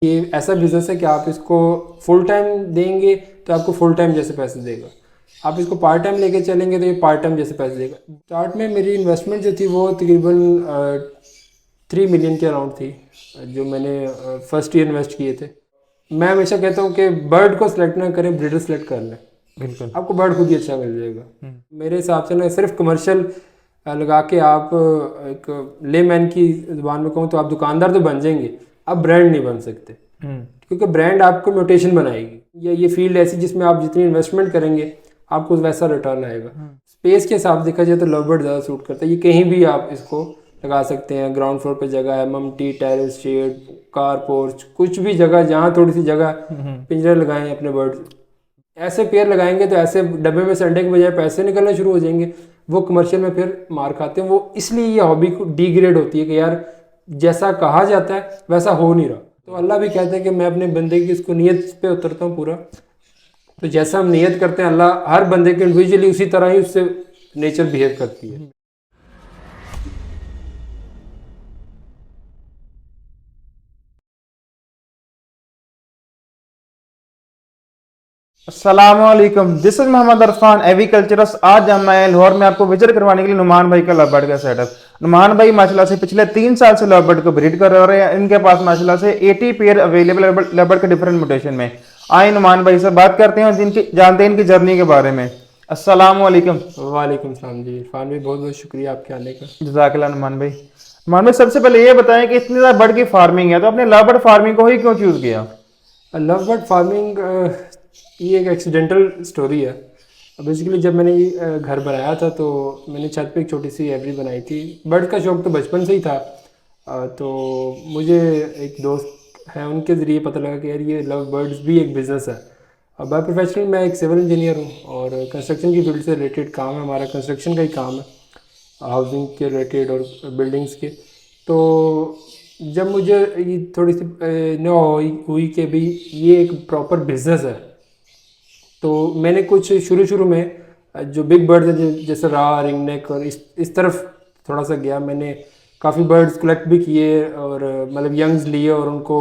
ये ऐसा बिजनेस है कि आप इसको फुल टाइम देंगे तो आपको फुल टाइम जैसे पैसे देगा, आप इसको पार्ट टाइम लेके चलेंगे तो ये पार्ट टाइम जैसे पैसे देगा। स्टार्ट में मेरी इन्वेस्टमेंट जो थी वो तकरीबन 3 मिलियन के अराउंड थी, जो मैंने फर्स्ट ईयर इन्वेस्ट किए थे। मैं हमेशा कहता हूँ कि बर्ड को सिलेक्ट ना करें, ब्रीडर सिलेक्ट कर लें, बिल्कुल। आपको बर्ड खुद ही अच्छा मिल जाएगा। हम्म। मेरे हिसाब से ना सिर्फ कमर्शियल लगा के आप एक लेमैन की ज़ुबान में कहूँ तो आप दुकानदार तो बन जाएंगे, आप ब्रांड नहीं बन सकते, हम्म। क्योंकि ब्रांड आपको म्यूटेशन बनाएगी। या ये फील्ड ऐसी जिसमें आप जितनी इन्वेस्टमेंट करेंगे आपको वैसा रिटर्न आएगा। स्पेस के हिसाब से देखा जाए तो लवबर्ड ज़्यादा सूट करता है, ये कहीं भी आप इसको लगा सकते हैं। ग्राउंड फ्लोर पे जगह है, ममटी, टेरेस, शेड, कार पोर्च, कुछ भी जगह जहाँ थोड़ी सी जगह, पिंजरे लगाएं अपने बर्ड। ऐसे पेयर लगाएंगे तो ऐसे डब्बे में संडे के बजाय पैसे निकलना शुरू हो जाएंगे, वो कमर्शियल में फिर मार खाते हैं। वो इसलिए ये हॉबी को डिग्रेड होती है कि यार जैसा कहा जाता है वैसा हो नहीं रहा। तो अल्लाह भी कहते हैं कि मैं अपने बंदे की इसको नीयत पे उतरता हूँ पूरा। तो जैसा हम नियत करते हैं अल्लाह हर बंदे के इंडिविजुअली उसी तरह ही उससे नेचर बिहेव करती है। अस्सलामुअलैकुम, दिस इज मोहम्मद अरफान एग्रीकल्चरस। आज हम आए लाहौर में आपको विजिट करवाने के लिए नुमान भाई का लव बर्ड का सेटअप। नुमान भाई माशाल्लाह से पिछले 3 साल से लव बर्ड को ब्रीड कर रहे हैं। इनके पास माशाल्लाह से 80 पेयर अवेलेबल है लव बर्ड के डिफरेंट म्यूटेशन में। आए नुमान भाई से बात करते हैं जिनकी जानते हैं इनकी जर्नी के बारे में। अस्सलामुअलैकुम। वालेकुम सलाम जी इरफान भाई, बहुत बहुत शुक्रिया आपके आने का। जज़ाकल्लाह नुमान भाई। नुमान भाई सबसे पहले ये बताएं कि इतनी ज़्यादा बर्ड की फार्मिंग है तो आपने लव बर्ड फार्मिंग को ही क्यों चूज़ किया? लव बर्ड फार्मिंग ये एक एक्सीडेंटल स्टोरी है। बेसिकली जब मैंने ये घर बनाया था तो मैंने छत पे एक छोटी सी एवरी बनाई थी। बर्ड का शौक तो बचपन से ही था। तो मुझे एक दोस्त है उनके ज़रिए पता लगा कि यार ये लव बर्ड्स भी एक बिज़नेस है। बाय प्रोफेशनल मैं एक सिविल इंजीनियर हूँ और कंस्ट्रक्शन की फील्ड से रिलेटेड काम है, हमारा कंस्ट्रक्शन का ही काम है, हाउसिंग के रिलेटेड और बिल्डिंग्स के। तो जब मुझे ये थोड़ी सी नो हुई कि भी ये एक प्रॉपर बिजनेस है, तो मैंने कुछ शुरू शुरू में जो बिग बर्ड्स हैं जैसे रा, रिंग नेक और इस तरफ थोड़ा सा गया। मैंने काफ़ी बर्ड्स कलेक्ट भी किए और मतलब यंग्स लिए और उनको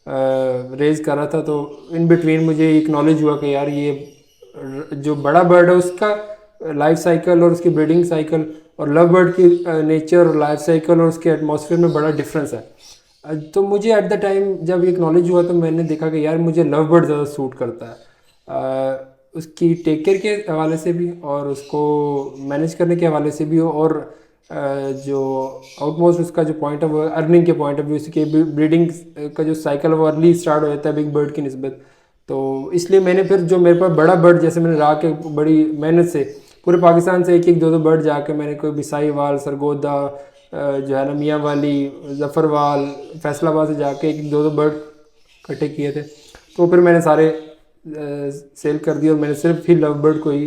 रेज करा था। तो इन बिटवीन मुझे एक नॉलेज हुआ कि यार ये जो बड़ा बर्ड है उसका लाइफ साइकिल और उसकी ब्रीडिंग साइकिल और लव बर्ड की नेचर और लाइफ साइकिल और उसके एटमॉस्फेयर में बड़ा डिफरेंस है। तो मुझे एट द टाइम जब एक नॉलेज हुआ तो मैंने देखा कि यार मुझे लव बर्ड ज़्यादा सूट करता है, उसकी टेक केयर के हवाले से भी और उसको मैनेज करने के हवाले से भी और जो आउटमोस्ट उसका जो पॉइंट है वो अर्निंग के पॉइंट ऑफ व्यू से, ब्रीडिंग का जो साइकिल है वो अर्ली स्टार्ट हो जाता है बिग बर्ड की निस्बत। तो इसलिए मैंने फिर जो मेरे पास बड़ा बर्ड जैसे मैंने रहा के बड़ी मेहनत से पूरे पाकिस्तान से एक एक दो दो बर्ड जाके मैंने कोई बिसाई वाल, सरगोदा, जो है ना मियाँ वाली, जफ़रवाल, फैसलाबाद से जाके एक एक दो दो बर्ड इकट्ठे किए थे। तो फिर मैंने सारे सेल कर दिया और मैंने सिर्फ ही लव बर्ड को ही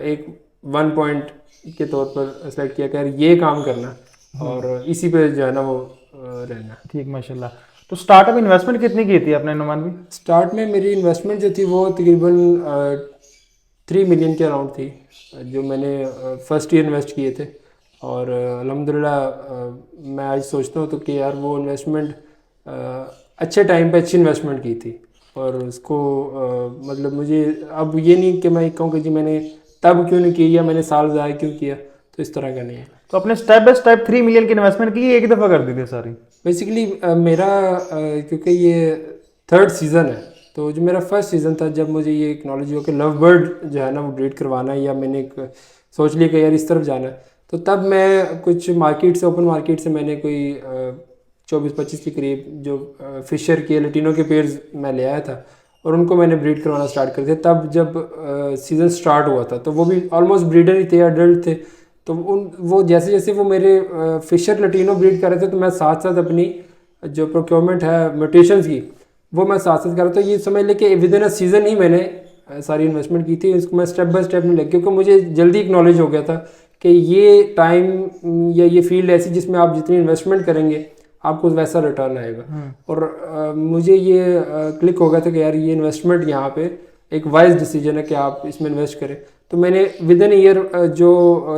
एक 1 पॉइंट के तौर पर सेलेक्ट किया कि यार ये काम करना और इसी पे जो है ना वो रहना। ठीक, माशाल्लाह। तो स्टार्टअप इन्वेस्टमेंट कितनी की थी आपने नुमान भाई? स्टार्ट में मेरी इन्वेस्टमेंट जो थी वो तकरीबन 3 मिलियन के अराउंड थी, जो मैंने फर्स्ट ईयर इन्वेस्ट किए थे। और अल्हम्दुलिल्लाह मैं आज सोचता हूँ तो कि यार वो इन्वेस्टमेंट अच्छे टाइम पे अच्छी इन्वेस्टमेंट की थी। और उसको मतलब मुझे अब ये नहीं कि मैं कहूँ कि जी मैंने तब क्यों नहीं की या मैंने साल ज़ाया क्यों किया, तो इस तरह का नहीं है। तो अपने स्टेप बाय स्टेप 3 मिलियन की इन्वेस्टमेंट की एक दफ़ा कर दी थी सारी? बेसिकली मेरा क्योंकि ये थर्ड सीज़न है, तो जो मेरा फर्स्ट सीज़न था जब मुझे ये एक नॉलेज हुआ कि लव बर्ड जो है ना वो ब्रीड करवाना है या मैंने एक सोच लिया कि यार इस तरफ जाना है, तो तब मैं कुछ मार्केट से, ओपन मार्केट से मैंने कोई 24-25 के करीब जो फिशर के लटीनों के पेयर्स मैं ले आया था और उनको मैंने ब्रीड करवाना स्टार्ट कर दिया। तब जब सीज़न स्टार्ट हुआ था तो वो भी ऑलमोस्ट ब्रीडर ही थे, अडल्ट थे। तो वो जैसे जैसे वो मेरे फिशर लटीनो ब्रीड कर रहे थे तो मैं साथ साथ अपनी जो प्रोक्योरमेंट है म्यूटेशंस की वो मैं साथ साथ कर रहा था। ये समझ लें कि विद इन अ सीज़न ही मैंने सारी इन्वेस्टमेंट की थी। इसको मैं स्टेप बाय स्टेप नहीं लग, क्योंकि मुझे जल्दी एक नॉलेज हो गया था कि ये टाइम या ये फील्ड ऐसी जिसमें आप जितनी इन्वेस्टमेंट करेंगे आपको वैसा रिटर्न आएगा। और मुझे ये क्लिक हो गया था कि यार ये इन्वेस्टमेंट यहाँ पे एक वाइज डिसीजन है कि आप इसमें इन्वेस्ट करें। तो मैंने विद इन ईयर जो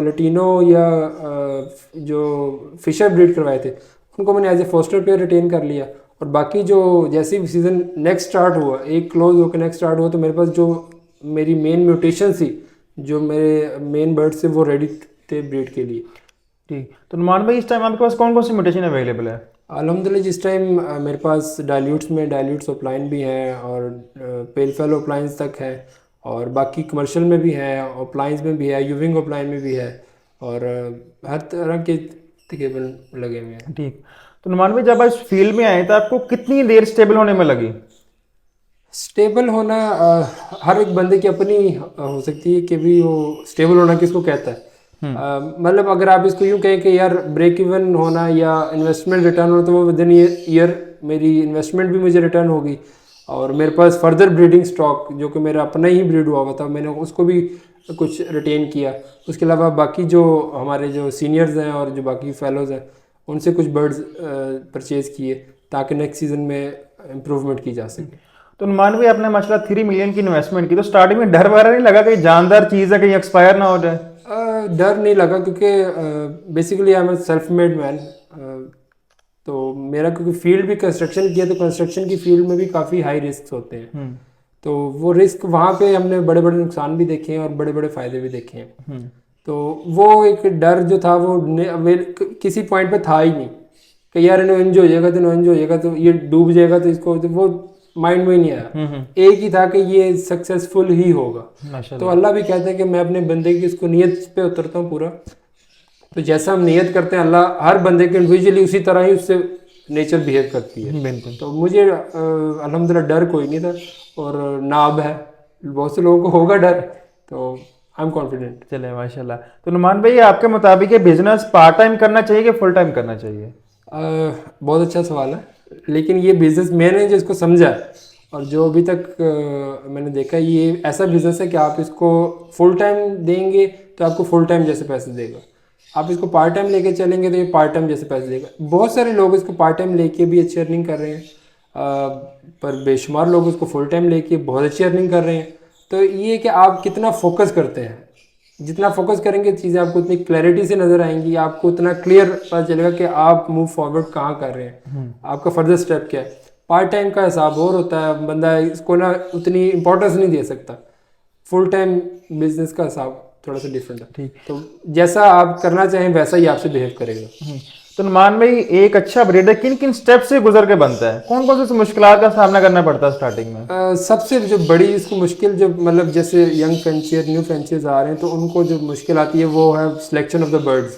लटीनो या जो फिशर ब्रीड करवाए थे उनको मैंने as a foster pair retain कर लिया और बाकी जो जैसे ही सीज़न नेक्स्ट स्टार्ट हुआ, एक क्लोज होकर नेक्स्ट स्टार्ट हुआ, तो मेरे पास जो मेरी मेन म्यूटेशन थी, जो मेरे मेन बर्ड्स थे वो रेडी थे ब्रीड के लिए। ठीक, तो नुमान भाई इस टाइम आपके पास कौन कौन सी म्यूटेशन अवेलेबल है? अल्हम्दुलिल्लाह जिस टाइम मेरे पास डाइल्यूट्स में डाइल्यूट्स ओपलाइन भी हैं, और पेल फेलो ओपलाइंस तक है, और बाकी कमर्शियल में भी है, ओपलाइंस में भी है, यूविंग ओपलाइन में भी है, और हर तरह के तकरीबन लगे हुए हैं। ठीक, तो नुमान भाई जब आप इस फील्ड में आए तो आपको कितनी देर स्टेबल होने में लगी? स्टेबल होना हर एक बंदे की अपनी हो सकती है कि भी वो स्टेबल होना किसको कहता है। मतलब अगर आप इसको यूँ कहें कि यार ब्रेक इवन होना या इन्वेस्टमेंट रिटर्न होना, तो वो विद इन ईयर मेरी इन्वेस्टमेंट भी मुझे रिटर्न होगी, और मेरे पास फर्दर ब्रीडिंग स्टॉक जो कि मेरा अपना ही ब्रीड हुआ था, मैंने उसको भी कुछ रिटेन किया। उसके अलावा बाकी जो हमारे जो सीनियर्स हैं और जो बाकी फेलोज़ हैं, उनसे कुछ बर्ड्स परचेज़ किए ताकि नेक्स्ट सीज़न में इम्प्रूवमेंट की जा सके। तो नुमान भाई आपने माशाल्लाह 3 मिलियन की इन्वेस्टमेंट की, तो स्टार्टिंग में डर वगैरह नहीं लगा कहीं जानदार चीज़ है कहीं एक्सपायर ना हो जाए? डर नहीं लगा, क्योंकि basically I am a self made man. तो मेरा क्योंकि फील्ड भी कंस्ट्रक्शन किया, तो कंस्ट्रक्शन की फील्ड में भी काफ़ी हाई रिस्क होते हैं। तो वो रिस्क वहाँ पे हमने बड़े बड़े नुकसान भी देखे हैं और बड़े बड़े फ़ायदे भी देखे हैं। तो वो एक डर जो था वो किसी पॉइंट पे था ही नहीं कि यार इन्हें इंज हो जाएगा, तो इंज हो जाएगा, तो ये डूब जाएगा, तो इसको, तो वो माइंड में ही नहीं आया। एक ही था कि ये सक्सेसफुल ही होगा। तो अल्लाह भी कहते हैं कि मैं अपने बंदे की इसको नीयत पे उतरता हूँ पूरा। तो जैसा हम नियत करते हैं, अल्लाह हर बंदे के इंडिविजुअली उसी तरह ही उससे नेचर बिहेव करती है। बिल्कुल। तो मुझे अल्हम्दुलिल्लाह डर कोई नहीं था, और ना अब है। बहुत से लोगों को होगा डर, तो आई एम कॉन्फिडेंट। चले माशाल्लाह। तो नुमान भाई आपके मुताबिक ये बिजनेस पार्ट टाइम करना चाहिए कि फुल टाइम करना चाहिए? बहुत अच्छा सवाल है, लेकिन ये बिज़नेस मैंने जिसको समझा है और जो अभी तक मैंने देखा, ये ऐसा बिज़नेस है कि आप इसको फुल टाइम देंगे तो आपको फुल टाइम जैसे पैसे देगा। आप इसको पार्ट टाइम लेके चलेंगे तो ये पार्ट टाइम जैसे पैसे देगा। बहुत सारे लोग इसको पार्ट टाइम लेके भी अच्छी अर्निंग कर रहे हैं, पर बेशुमार लोग इसको फुल टाइम लेके बहुत अच्छी अर्निंग कर रहे हैं। तो ये कि आप कितना फोकस करते हैं, जितना फोकस करेंगे चीज़ें आपको उतनी क्लैरिटी से नज़र आएंगी, आपको उतना क्लियर पता चलेगा कि आप मूव फॉरवर्ड कहाँ कर रहे हैं, आपका फर्दर स्टेप क्या है। पार्ट टाइम का हिसाब और होता है, बंदा इसको ना उतनी इंपॉर्टेंस नहीं दे सकता। फुल टाइम बिजनेस का हिसाब थोड़ा सा डिफरेंट है। ठीक। तो जैसा आप करना चाहें वैसा ही आपसे बिहेव करेगा। तो नुमान भाई एक अच्छा ब्रीडर किन किन स्टेप से गुजर के बनता है? कौन कौन सी मुश्किलात का सामना करना पड़ता है स्टार्टिंग में? सबसे जो बड़ी इसको मुश्किल, जो मतलब जैसे यंग फैंसियर न्यू फैंसियर्स आ रहे हैं, तो उनको जो मुश्किल आती है वो है सिलेक्शन ऑफ द बर्ड्स,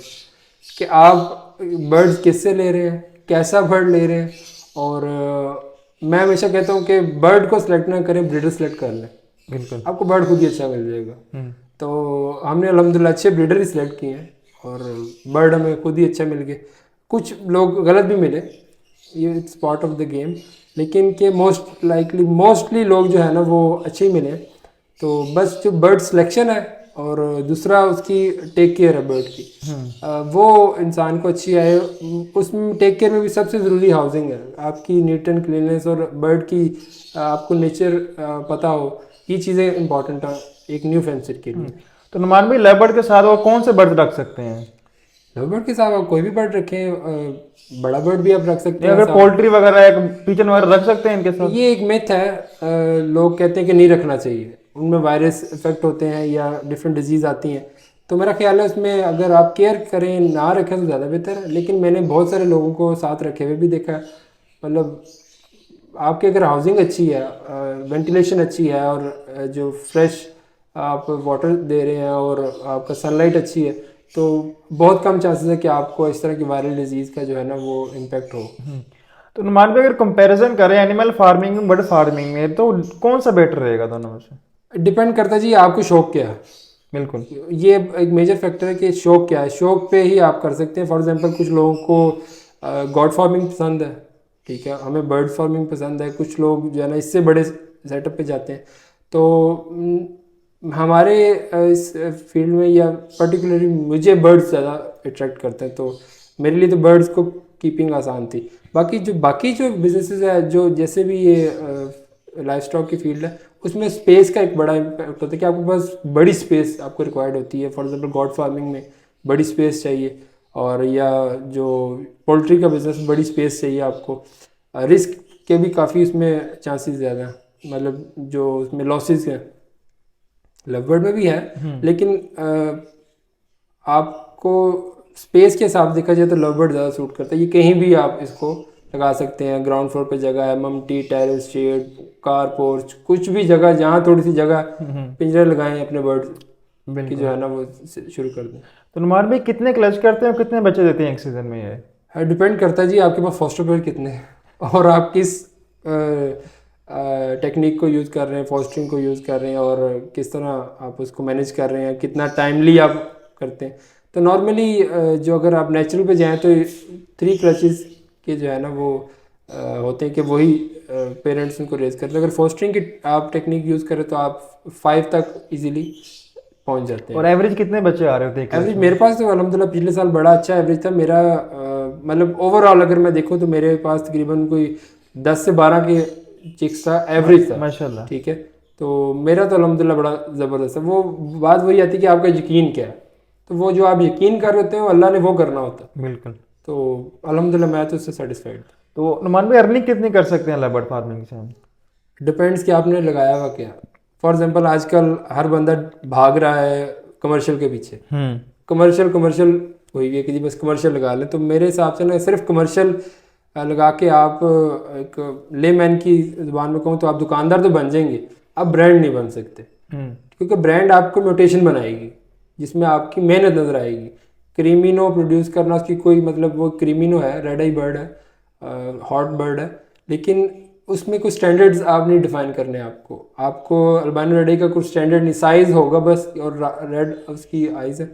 कि आप बर्ड्स किससे ले रहे हैं, कैसा बर्ड ले रहे हैं। और मैं हमेशा कहता हूँ कि बर्ड को सिलेक्ट ना करें, ब्रीडर सेलेक्ट कर लें, बिल्कुल। आपको बर्ड खुद ही अच्छा मिल जाएगा। तो हमने अल्हम्दुलिल्लाह अच्छे ब्रीडर ही सिलेक्ट किए हैं, और बर्ड हमें खुद ही अच्छा मिल गए। कुछ लोग गलत भी मिले, ये it's part of the game, लेकिन कि मोस्टली लोग जो है ना वो अच्छे ही मिले। तो बस जो बर्ड सिलेक्शन है, और दूसरा उसकी टेक केयर है बर्ड की, वो इंसान को अच्छी आए। उसमें टेक केयर में भी सबसे ज़रूरी हाउसिंग है, आपकी नीट एंड क्लीननेस, और बर्ड की आपको नेचर पता हो, ये चीज़ें इंपॉर्टेंट है एक न्यू फेंसर के लिए। तो नुमान भाई लव बर्ड के साथ वो कौन से बर्ड रख सकते हैं? लव बर्ड के साथ आप कोई भी बर्ड रखें, बड़ा बर्ड भी आप रख सकते हैं। अगर पोल्ट्री वगैरह या पिजन वगैरह रख सकते हैं इनके साथ? ये एक मिथ है, लोग कहते हैं कि नहीं रखना चाहिए, उनमें वायरस इफेक्ट होते हैं या डिफरेंट डिजीज़ आती हैं। तो मेरा ख्याल है उसमें अगर आप केयर करें, ना रखें तो ज़्यादा बेहतर है। लेकिन मैंने बहुत सारे लोगों को साथ रखे हुए भी देखा है। मतलब आपकी अगर हाउसिंग अच्छी है, वेंटिलेशन अच्छी है, और जो फ्रेश आप वाटर दे रहे हैं, और आपका सनलाइट अच्छी है, तो बहुत कम चांसेस है कि आपको इस तरह की वायरल डिजीज़ का जो है ना वो इम्पेक्ट हो। तो नुमान भाई अगर कंपैरिजन करें एनिमल फार्मिंग में बर्ड फार्मिंग में, तो कौन सा बेटर रहेगा दोनों में से? डिपेंड करता है जी आपको शौक क्या है। बिल्कुल। ये एक मेजर फैक्टर है कि शौक क्या है, शौक पे ही आप कर सकते हैं। फॉर एग्जांपल कुछ लोगों को गॉड फार्मिंग पसंद है, ठीक है, हमें बर्ड फार्मिंग पसंद है। कुछ लोग जो है ना इससे बड़े सेटअप पे जाते हैं। तो हमारे इस फील्ड में, या पर्टिकुलरली मुझे बर्ड्स ज़्यादा अट्रैक्ट करते हैं, तो मेरे लिए तो बर्ड्स को कीपिंग आसान थी। बाकी जो बिजनेसेस है, जो जैसे भी ये लाइफ स्टॉक की फील्ड है, उसमें स्पेस का एक बड़ा इम्पैक्ट होता है कि आपके पास बड़ी स्पेस आपको रिक्वायर्ड होती है। फॉर एग्जांपल गॉड फार्मिंग में बड़ी स्पेस चाहिए, और या जो पोल्ट्री का बिजनेस बड़ी स्पेस चाहिए आपको। रिस्क के भी काफ़ी उसमें चांसेस ज़्यादा हैं, मतलब जो उसमें लॉसेस हैं लव बर्ड में भी है, लेकिन आपको स्पेस के हिसाब से देखा जाए तो लव बर्ड ज़्यादा सूट करता है। ये कहीं भी आप इसको लगा सकते हैं, ग्राउंड फ्लोर पे जगह है, ममटी, टेरेस, शेड, कार पोर्च, कुछ भी जगह जहाँ थोड़ी सी जगह पिंजरे लगाएं अपने बर्ड की बिल्कुल। जो है ना वो शुरू कर दें। तो नुमान भाई कितने क्लच करते हैं और कितने बच्चे देते हैं एक सीजन में ये? डिपेंड करता है जी आपके पास फॉस्टर पेयर कितने हैं और आप किस टेक्निक को यूज़ कर रहे हैं, फॉस्टरिंग को यूज़ कर रहे हैं और किस तरह आप उसको मैनेज कर रहे हैं, कितना टाइमली आप करते हैं। तो नॉर्मली जो अगर आप नेचुरल पे जाएं तो 3 क्रचेस के जो है ना वो होते हैं कि वही पेरेंट्स उनको रेज करते हैं। अगर फॉस्टरिंग की आप टेक्निक यूज़ करें तो आप 5 तक इजीली पहुंच जाते हैं। और एवरेज कितने बच्चे आ रहे होते हैं एवरेज मेरे पास तो अल्हम्दुलिल्लाह पिछले साल बड़ा अच्छा एवरेज था मेरा, मतलब ओवरऑल अगर मैं देखूं तो मेरे पास तकरीबन कोई 10 से 12 के चिक्स था, एवरेज था, माशाल्लाह। ठीक है। तो मेरा तो अल्हम्दुलिल्लाह बड़ा ज़बरदस्त है। वो बात वही आती है कि आपका यकीन क्या है, तो वो जो आप यकीन कर रहे होते हैं अल्लाह ने वो करना होता है। बिल्कुल। तो अल्हम्दुलिल्लाह मैं तो उससे सेटिस्फाइड था। तो नुमान भाई अर्निंग कितनी कर सकते हैं लव बर्ड फार्मिंग से हम? डिपेंड्स कि आपने लगाया हुआ क्या। फॉर एग्जांपल आजकल हर बंदा भाग रहा है कमर्शियल के पीछे, कमर्शियल कमर्शियल हुई है कि जी बस कमर्शियल लगा लें। तो मेरे हिसाब से ना सिर्फ कमर्शियल लगा के आप एक लेमैन की जुबान में कहूँ तो आप दुकानदार तो बन जाएंगे, आप ब्रांड नहीं बन सकते। क्योंकि ब्रांड आपको म्यूटेशन बनाएगी जिसमें आपकी मेहनत नजर आएगी। क्रीमिनो प्रोड्यूस करना उसकी कोई मतलब, वो क्रीमिनो है, रेड आई बर्ड है, हॉट बर्ड है, लेकिन उसमें कुछ स्टैंडर्ड्स आप नहीं डिफाइन करने। आपको अल्बानो रेड आई का कुछ स्टैंडर्ड नहीं, साइज होगा बस और रेड उसकी आइज है।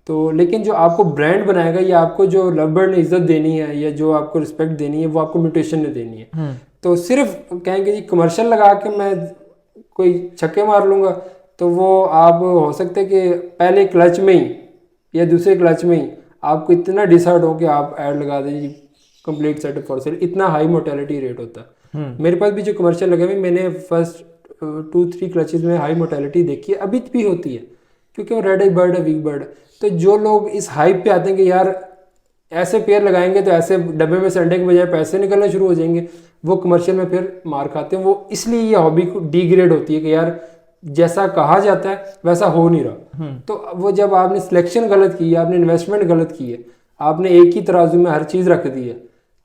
तो लेकिन जो आपको ब्रांड बनाएगा या आपको जो लव बर्ड ने इज्जत देनी है या जो आपको रिस्पेक्ट देनी है वो आपको म्यूटेशन ने देनी है। तो सिर्फ कहेंगे जी कमर्शियल लगा के मैं कोई छक्के मार लूंगा, तो वो आप हो सकता है कि पहले क्लच में ही या दूसरे क्लच में ही आपको इतना डिसाइड हो कि आप ऐड लगा दें जी कंप्लीट सेटअप फॉर सेल, इतना हाई मोर्टेलिटी रेट होता है। मेरे पास भी जो कमर्शियल लगे हुए मैंने फर्स्ट 2-3 क्लचेज में हाई मोर्टेलिटी देखी है, अभी भी होती है क्योंकि वो रेड आई बर्ड है, वीक बर्ड है। तो जो लोग इस हाइप पे आते हैं कि यार ऐसे पेयर लगाएंगे तो ऐसे डब्बे में संडे के बजाय पैसे निकलने शुरू हो जाएंगे, वो कमर्शियल में फिर मार खाते हैं। वो इसलिए ये हॉबी को डिग्रेड होती है कि यार जैसा कहा जाता है वैसा हो नहीं रहा। तो वो जब आपने सिलेक्शन गलत की है, आपने इन्वेस्टमेंट गलत की है, आपने एक ही तराजू में हर चीज़ रख दी है,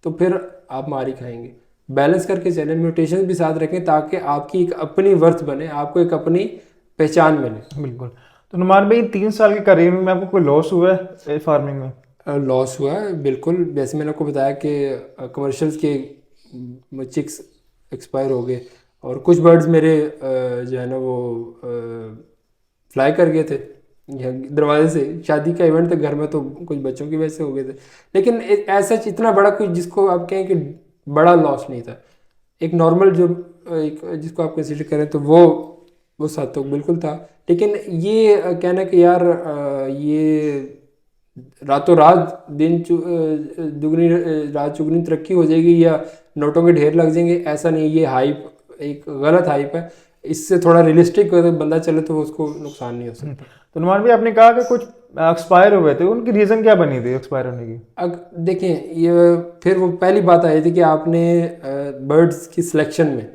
तो फिर आप मार ही खाएंगे। बैलेंस करके चलें, म्यूटेशन भी साथ रखें ताकि आपकी एक अपनी वर्थ बने, आपको एक अपनी पहचान बने। बिल्कुल। तो नुमान भाई 3 साल के करियर में आपको कोई लॉस हुआ है फार्मिंग में? लॉस हुआ है बिल्कुल। जैसे मैंने आपको बताया कि कमर्शियल्स के चिक्स एक्सपायर हो गए और कुछ बर्ड्स मेरे जो है ना वो फ्लाई कर गए थे यहाँ दरवाजे से। शादी का इवेंट था घर में, तो कुछ बच्चों की वजह से हो गए थे, लेकिन ऐसा इतना बड़ा कुछ जिसको आप कहें कि बड़ा लॉस नहीं था। एक नॉर्मल जो एक जिसको आप कंसिडर करें तो वो साथ तो बिल्कुल था। लेकिन ये कहना कि यार ये रातों रात दुगनी रात चुगनी तरक्की हो जाएगी या नोटों के ढेर लग जाएंगे, ऐसा नहीं। ये हाइप एक गलत हाइप है, इससे थोड़ा रियलिस्टिक बंदा चले तो उसको नुकसान नहीं हो सकता। तो नुमान भाई आपने कहा कि कुछ एक्सपायर हुए थे, उनकी रीज़न क्या बनी थी एक्सपायर होने की? देखें ये फिर वो पहली बात आई थी कि आपने बर्ड्स की सिलेक्शन में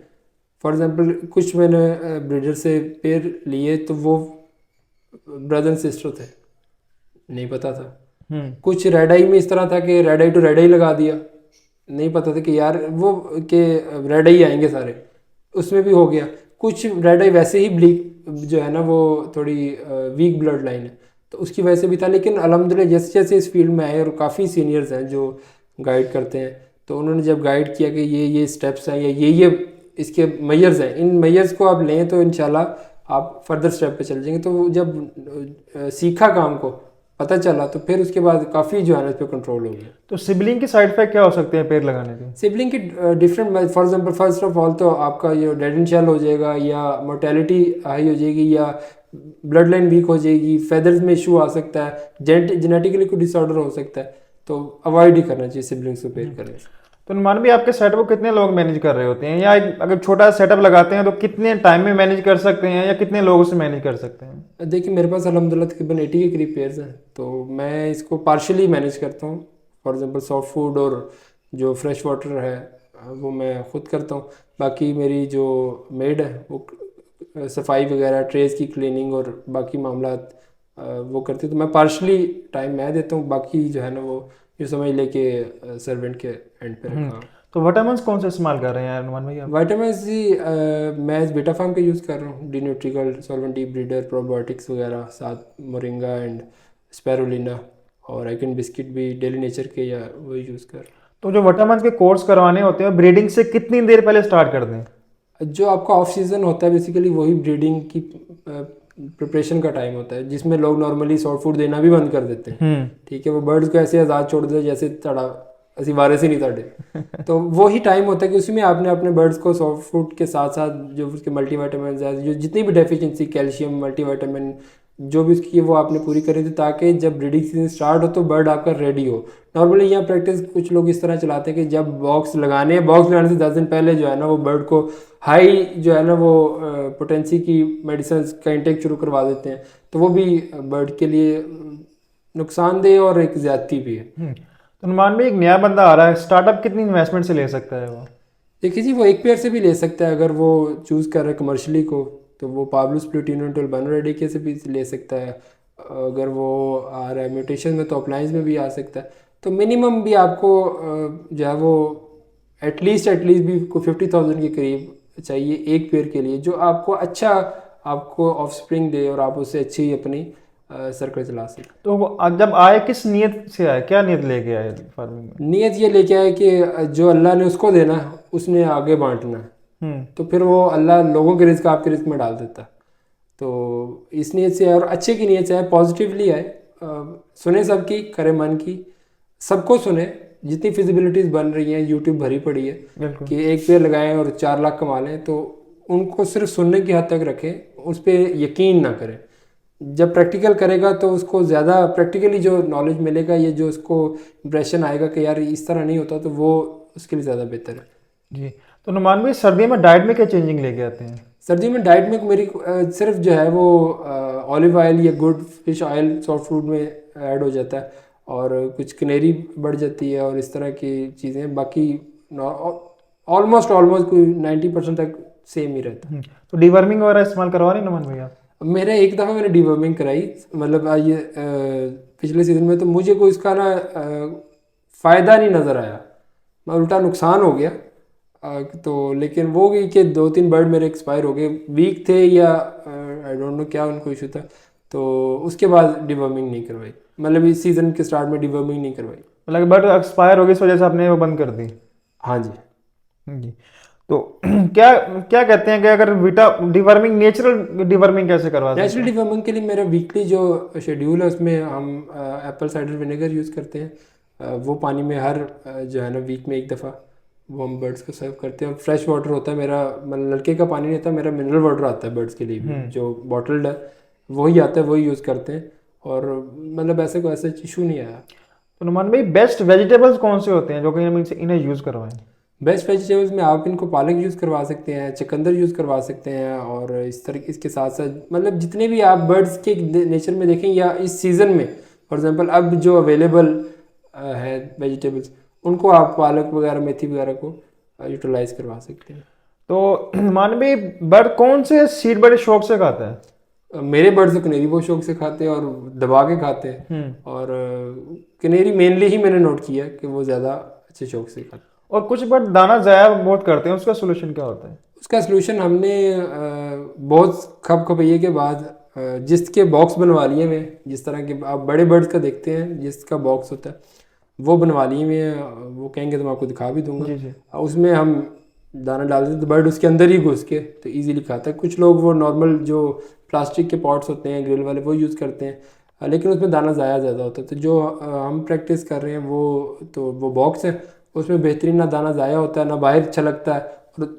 फॉर एग्जांपल कुछ मैंने ब्रीडर से पेयर लिए तो वो ब्रदर एंड सिस्टर थे, नहीं पता था। कुछ रेड आई में इस तरह था कि रेड आई टू रेड आई लगा दिया, नहीं पता था कि यार वो के रेड आई आएंगे सारे, उसमें भी हो गया। कुछ रेड आई वैसे ही ब्लीक जो है ना वो थोड़ी वीक ब्लड लाइन है तो उसकी वजह से भी था। लेकिन अल्हम्दुलिल्लाह जैसे जैसे इस फील्ड में आए और काफ़ी सीनियर्स हैं जो गाइड करते हैं, तो उन्होंने जब गाइड किया कि ये स्टेप्स हैं या ये इसके मेजर्स हैं, इन मेजर्स को आप लें तो इंशाल्लाह आप फर्दर स्टेप पे चल जाएंगे। तो जब सीखा काम को पता चला तो फिर उसके बाद काफ़ी जो है ना इस पर कंट्रोल हो गया। तो सिबलिंग के साइड इफेक्ट क्या हो सकते हैं पेड़ लगाने के? सिबलिंग की different, for example first of all तो आपका ये डेड एंड शेल हो जाएगा या मोर्टेलिटी हाई हो जाएगी या ब्लड लाइन वीक हो जाएगी, फेदर्स में इशू आ सकता है, जेनेटिकली कोई डिसऑर्डर हो सकता है, तो अवॉइड ही करना चाहिए सिबलिंग्स को पेयर करने से। तो नुमान भी आपके सेटअप को कितने लोग मैनेज कर रहे होते हैं, या अगर छोटा सेटअप लगाते हैं तो कितने टाइम में मैनेज कर सकते हैं या कितने लोगों से मैनेज कर सकते हैं? देखिए मेरे पास अल्हम्दुलिल्लाह तकरीबन 80 के करीब पेयर्स हैं, तो मैं इसको पार्शियली मैनेज करता हूँ। फॉर एग्जांपल सॉफ्ट फूड और जो फ्रेश वाटर है वो मैं ख़ुद करता हूँ। बाकी मेरी जो मेड है वो सफाई वगैरह, ट्रेस की क्लीनिंग और बाकी मामलात वो करती है। तो मैं पार्शली टाइम मैं देता हूँ, बाकी जो है ना वो ये समझ लेके सर्वेंट के एंड पे रखा हूँ। तो विटामिन कौन से इस्तेमाल कर रहे हैं नुमान भाई आप? वाइटामिन सी मैं बीटा फार्म के यूज़ कर रहा हूँ, डी न्यूट्रिकल, सॉल्वेंट डी ब्रीडर, प्रोबायोटिक्स वगैरह, साथ मोरिंगा एंड स्पैरुलिना, और आइकन बिस्किट भी डेली नेचर के या वही यूज़ कर। तो जो विटामिन के कोर्स करवाने होते हैं ब्रीडिंग से कितनी देर पहले स्टार्ट कर दें? जो आपका ऑफ सीज़न होता है बेसिकली वही ब्रीडिंग की प्रिपरेशन का टाइम होता है, जिसमें लोग नॉर्मली सॉफ्ट फूड देना भी बंद कर देते हैं। ठीक है, वो बर्ड्स को ऐसे आज़ाद छोड़ देते जैसे तड़ा ऐसी वायरस ही नहीं ताड़े। तो वो ही टाइम होता है कि उसमें आपने अपने बर्ड्स को सॉफ्ट फूड के साथ साथ जो उसके मल्टीविटामिन है, जो जितनी भी डेफिशिएंसी, कैल्शियम, मल्टीविटामिन जो भी उसकी है वो आपने पूरी करी थी, ताकि जब ब्रीडिंग सीजन स्टार्ट हो तो बर्ड आपका रेडी हो। नॉर्मली यहाँ प्रैक्टिस कुछ लोग इस तरह चलाते हैं कि जब बॉक्स लगाने से 10 दिन पहले जो है ना वो बर्ड को हाई जो है ना वो पोटेंसी की मेडिसिन का इंटेक शुरू करवा देते हैं। तो वो भी बर्ड के लिए नुकसानदेह और एक ज़्यादती भी है। तो नुमान भाई एक नया बंदा आ रहा है, स्टार्टअप कितनी इन्वेस्टमेंट से ले सकता है वो? देखिए जी, वो एक पेयर से भी ले सकता है, अगर वो चूज़ कर रहा है कमर्शली को तो वो पाब्लोस प्लूटिनो बनरेडिके से भी ले सकता है। अगर वो आ रहा है म्यूटेशन में तो अप्लाइंस में भी आ सकता है। तो मिनिमम भी आपको जो है वो एटलीस्ट भी को 50,000 के करीब चाहिए एक पेयर के लिए, जो आपको अच्छा आपको ऑफ स्प्रिंग दे और आप उससे अच्छी अपनी सर्कल चला सकें। तो वो जब आए किस नियत से आए, क्या नियत लेके आए फार्मिंग में? नियत ये लेके आए कि जो अल्लाह ने उसको देना है उसने आगे बांटना है, तो फिर वो अल्लाह लोगों के रिस्क आपके रिस्क में डाल देता है। तो इस नियत से आए और अच्छे की नियत से आए, पॉजिटिवली आए, सुने सबकी, करे मन की, सबको सुने। जितनी फिजिबिलिटीज़ बन रही हैं, यूट्यूब भरी पड़ी है कि एक पेड़ लगाएं और 4 लाख कमा लें, तो उनको सिर्फ सुनने की हद तक रखें, उस पर यकीन ना करें। जब प्रैक्टिकल करेगा तो उसको ज़्यादा प्रैक्टिकली जो नॉलेज मिलेगा, ये जो उसको इम्प्रेशन आएगा कि यार इस तरह नहीं होता, तो वो उसके लिए ज़्यादा बेहतर है। जी। तो नुमान भाई सर्दियों में डाइट में क्या चेंजिंग लेके आते हैं? सर्दियों में डाइट में मेरी सिर्फ जो है वो ऑलिव ऑयल या good fish oil soft food में ऐड हो जाता है, और कुछ कनेरी बढ़ जाती है और इस तरह की चीज़ें। बाकी ऑलमोस्ट कोई 90% तक सेम ही रहता है। तो डीवर्मिंग वगैरह इस्तेमाल करवा रहे हैं नुमान भाई आप? मेरे एक दफ़ा मैंने डीवर्मिंग कराई, मतलब ये पिछले सीज़न में, तो मुझे कोई इसका ना फ़ायदा नहीं नज़र आया, मैं उल्टा नुकसान हो गया। तो लेकिन वो भी कि 2-3 बर्ड मेरे एक्सपायर हो गए, वीक थे या आई डोंट नो क्या उनको इशू था, तो उसके बाद डिवर्मिंग नहीं करवाई। मतलब इस सीज़न के स्टार्ट में डिवर्मिंग नहीं करवाई। मतलब बर्ड एक्सपायर हो गई इस वजह से आपने वो बंद कर दी? हाँ जी। जी। तो क्या क्या कहते हैं कि अगर विटा डिवर्मिंग, नेचुरल डिवर्मिंग कैसे करवा सकते हैं? नेचुरल डिवर्मिंग के लिए मेरा वीकली जो शेड्यूल है उसमें हम एप्पल साइडर विनेगर यूज़ करते हैं। वो पानी में हर जो है ना वीक में एक दफ़ा वो हम बर्ड्स को सर्व करते हैं। और फ्रेश वाटर होता है मेरा, मतलब नलके का पानी नहीं आता, मेरा मिनरल वाटर आता है बर्ड्स के लिए भी, जो बॉटल्ड है वही आता है, वही यूज़ करते हैं। और मतलब ऐसे कोई ऐसा इशू नहीं आया। तो नुमान भाई बेस्ट वेजिटेबल्स कौन से होते हैं जो कि हम इन्हें यूज़ करवाएं? बेस्ट वेजिटेबल्स में आप इनको पालक यूज़ करवा सकते हैं, चुकंदर यूज़ करवा सकते हैं, और इस तरह इसके साथ साथ मतलब जितने भी आप बर्ड्स के नेचर में देखें या इस सीज़न में, फॉर एग्जांपल अब जो अवेलेबल है वेजिटेबल्स, उनको आप पालक वगैरह, मेथी वगैरह को यूटिलाइज करवा सकते हैं। तो मान भाई बर्ड कौन से सीड बड़े शौक से खाता है? मेरे बर्ड्स तो कनेरी बहुत शौक से खाते हैं और दबा के खाते हैं, और कनेरी मेनली ही मैंने नोट किया कि वो ज़्यादा अच्छे शौक से खाते हैं। और कुछ बर्ड दाना ज़ाया बहुत करते हैं, उसका सोल्यूशन क्या होता है? उसका सोल्यूशन हमने बहुत खपखपैये के बाद जिसके बॉक्स बनवा लिए हुए, जिस तरह के आप बड़े बर्ड्स का देखते हैं जिसका बॉक्स होता है वो बनवा लिए हुए हैं, वो कहेंगे तो मैं आपको दिखा भी दूंगा। जी। उसमें हम दाना डालते हैं तो बर्ड उसके अंदर ही घुस के तो ईजीली खाता है। कुछ लोग वो नॉर्मल जो प्लास्टिक के पॉट्स होते हैं ग्रिल वाले वो यूज़ करते हैं, लेकिन उसमें दाना ज़ाया ज़्यादा होता है। तो जो हम प्रैक्टिस कर रहे हैं वो बॉक्स है, उसमें बेहतरीन ना दाना ज़ाया होता है ना बाहर अच्छा लगता है, और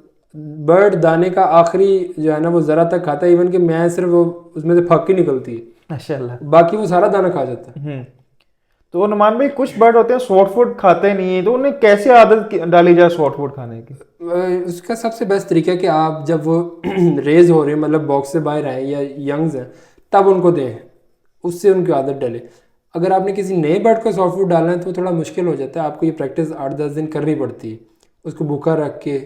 बर्ड दाने का आखिरी जो है ना वो ज़रा तक खाता है, इवन कि मैं सिर्फ वो उसमें से फक ही निकलती है, माशाल्लाह, बाकी वो सारा दाना खा जाता है। तो नुमान भाई कुछ बर्ड होते हैं सॉफ्ट फूड खाते नहीं है, तो उन्हें कैसे आदत डाली जाए सॉफ्ट फूड खाने की? उसका सबसे बेस्ट तरीका है कि आप जब वो रेज हो रहे हैं, मतलब बॉक्स से बाहर आए या यंग्स हैं, तब उनको दें, उससे उनकी आदत डले। अगर आपने किसी नए बर्ड को सॉफ्ट फूड डालना है तो थोड़ा मुश्किल हो जाता है, आपको ये प्रैक्टिस 8-10 दिन करनी पड़ती है। उसको भूखा रख के,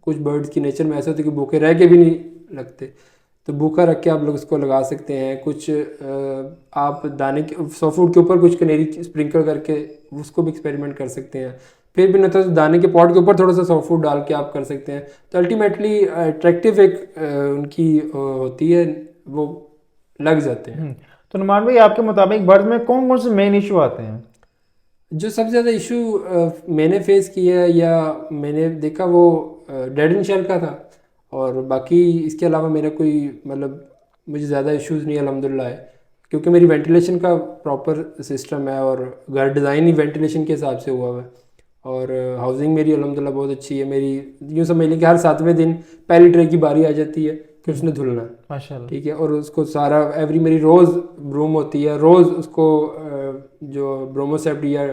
कुछ बर्ड्स की नेचर में ऐसा होता है कि भूखे रह के भी नहीं लगते, तो भूखा रख के आप लोग उसको लगा सकते हैं। कुछ आप दाने के सॉफ्ट फूड के ऊपर कुछ कनेरी स्प्रिंकल करके उसको भी एक्सपेरिमेंट कर सकते हैं। फिर भी नहीं तो दाने के पॉट के ऊपर थोड़ा सा सॉफ्ट फूड डाल के आप कर सकते हैं। तो अल्टीमेटली अट्रैक्टिव एक उनकी होती है, वो लग जाते हैं। तो नुमान भाई आपके मुताबिक बर्ड्स में कौन कौन से मेन इशू आते हैं? जो सबसे ज़्यादा इशू मैंने फेस किया या मैंने देखा वो डेड एंड शेल का था, और बाकी इसके अलावा मेरा कोई मतलब मुझे ज़्यादा इश्यूज़ नहीं अल्हम्दुलिल्लाह है, क्योंकि मेरी वेंटिलेशन का प्रॉपर सिस्टम है और घर डिज़ाइन ही वेंटिलेशन के हिसाब से हुआ हुआ है। और हाउसिंग मेरी अल्हम्दुलिल्लाह बहुत अच्छी है। मेरी यूँ समझ लें कि हर 7वें दिन पहली ट्रे की बारी आ जाती है कि उसने धुलना है, माशाल्लाह। ठीक है। और उसको सारा एवरी मेरी रोज़ ब्रूम होती है, रोज़ उसको जो ब्रोमोसेप्ट या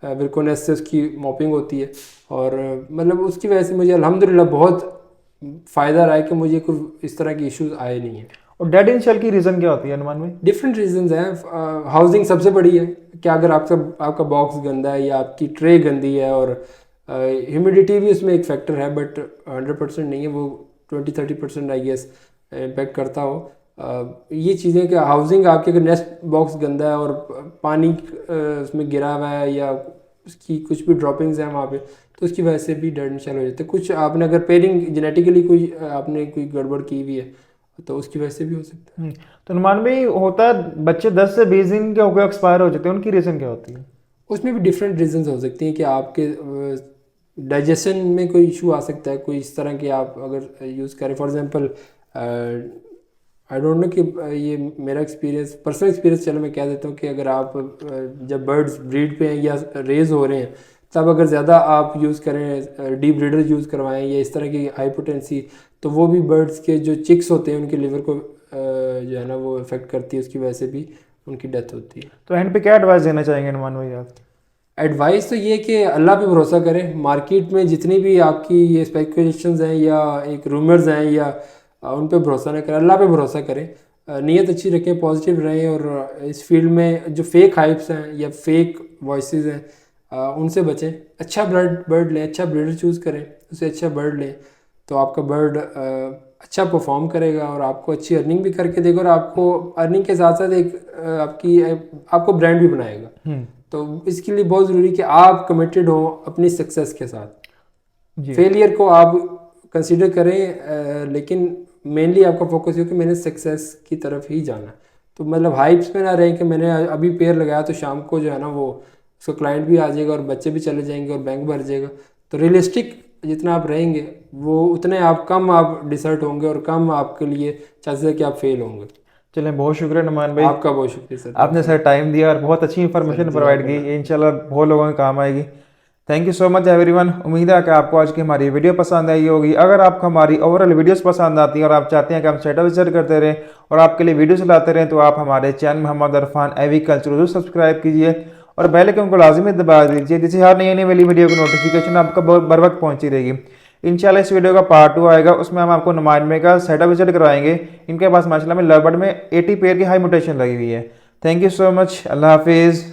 विरकोनेस से उसकी मॉपिंग होती है। और मतलब उसकी वजह से मुझे अल्हम्दुलिल्लाह बहुत फ़ायदा रहा है कि मुझे कोई इस तरह की इश्यूज आए नहीं हैं। और डेड इन शेल की रीज़न क्या होती है नुमान भाई? डिफरेंट रीजंस हैं। हाउसिंग सबसे बड़ी है कि अगर आपका बॉक्स गंदा है या आपकी ट्रे गंदी है, और ह्यूमिडिटी भी उसमें एक फैक्टर है, बट 100% नहीं है, वो 20-30% आई गेस इम्पेक्ट करता हो। ये चीज़ें कि हाउसिंग आपके अगर नेस्ट बॉक्स गंदा है और पानी उसमें गिरा हुआ है या उसकी कुछ भी ड्रॉपिंग्स हैं वहाँ पे, तो उसकी वजह से भी डेड एंड शेल हो जाते हैं। कुछ आपने अगर पेयरिंग जेनेटिकली कोई आपने कोई गड़बड़ की हुई है तो उसकी वजह से भी हो सकता है। तो नुमान भाई होता है बच्चे 10 से 20 दिन के होकर एक्सपायर हो जाते हैं, उनकी रीज़न क्या होती है? उसमें भी डिफरेंट रीजंस हो सकती हैं कि आपके डाइजेशन में कोई इशू आ सकता है, कोई इस तरह के आप अगर यूज़ करें। For example I don't know कि ये मेरा एक्सपीरियंस, पर्सनल एक्सपीरियंस, चलो मैं कह देता हूँ कि अगर आप जब बर्ड्स ब्रीड पे हैं या रेज हो रहे हैं, तब अगर ज़्यादा आप यूज़ करें, डीप ब्रीडर यूज़ करवाएं या इस तरह की हाई पोटेंसी, तो वो भी बर्ड्स के जो चिक्स होते हैं उनके लिवर को जो है ना वो इफेक्ट करती है, उसकी वजह से भी उनकी डेथ होती है। तो एंड पे क्या एडवाइस देना चाहेंगे नुमान भाई आप? एडवाइस तो ये कि अल्लाह पे भरोसा करें। मार्केट में जितनी भी आपकी ये स्पेकुलेशंस हैं या एक रूमर्स हैं या उन पे भरोसा ना करें, अल्लाह पे भरोसा करें। नीयत अच्छी रखें, पॉजिटिव रहें, और इस फील्ड में जो फेक हाइप्स हैं या फेक वॉइसेस हैं उनसे बचें। अच्छा बर्ड लें, अच्छा ब्रीडर चूज़ करें, उससे अच्छा बर्ड लें, तो आपका बर्ड अच्छा परफॉर्म करेगा और आपको अच्छी अर्निंग भी करके देगा, और आपको अर्निंग के साथ साथ एक आपको ब्रांड भी बनाएगा। तो इसके लिए बहुत ज़रूरी कि आप कमिटेड हो अपनी सक्सेस के साथ। जी। फेलियर को आप कंसीडर करें, लेकिन मेनली आपका फोकस हो कि मैंने सक्सेस की तरफ ही जाना। तो मतलब हाइप्स में ना रहें कि मैंने अभी पेड़ लगाया तो शाम को जो है ना वो उसका क्लाइंट भी आ जाएगा और बच्चे भी चले जाएंगे और बैंक भर जाएगा। तो रियलिस्टिक जितना आप रहेंगे वो उतने आप डिसर्ट होंगे और कम आपके लिए चांसेस है कि आप फेल होंगे। चलें, बहुत शुक्रिया नुमान भाई, आपका बहुत शुक्रिया सर। आपने सर टाइम दिया और बहुत अच्छी इंफॉर्मेशन सर, प्रोवाइड की। जज़ाकल्लाह। ये इंशाल्लाह बहुत लोगों के काम आएगी। Thank you so much everyone. उम्मीद है कि आपको आज की हमारी वीडियो पसंद आई होगी। अगर आपको हमारी ओवरऑल वीडियोस पसंद आती हैं और आप चाहते हैं कि हम सेटअप विजिट करते रहें और आपके लिए वीडियोस लाते रहें, तो आप हमारे चैनल मोहम्मद अरफान एग्रीकल्चर जरूर सब्सक्राइब कीजिए और बेल आइकन को लाजमी दबा दीजिए, जिससे हर नई वाली वीडियो की नोटिफिकेशन आपको बर वक्त पहुंची रहेगी। इंशाल्लाह इस वीडियो का पार्ट 2 आएगा, उसमें हम आपको नुमाइंदे का सेटअप विजिट करवाएंगे। इनके पास माशाल्लाह में लव बर्ड में 80 पेयर की हाई म्यूटेशन लगी हुई है। Thank you so much. अल्लाह हाफिज़।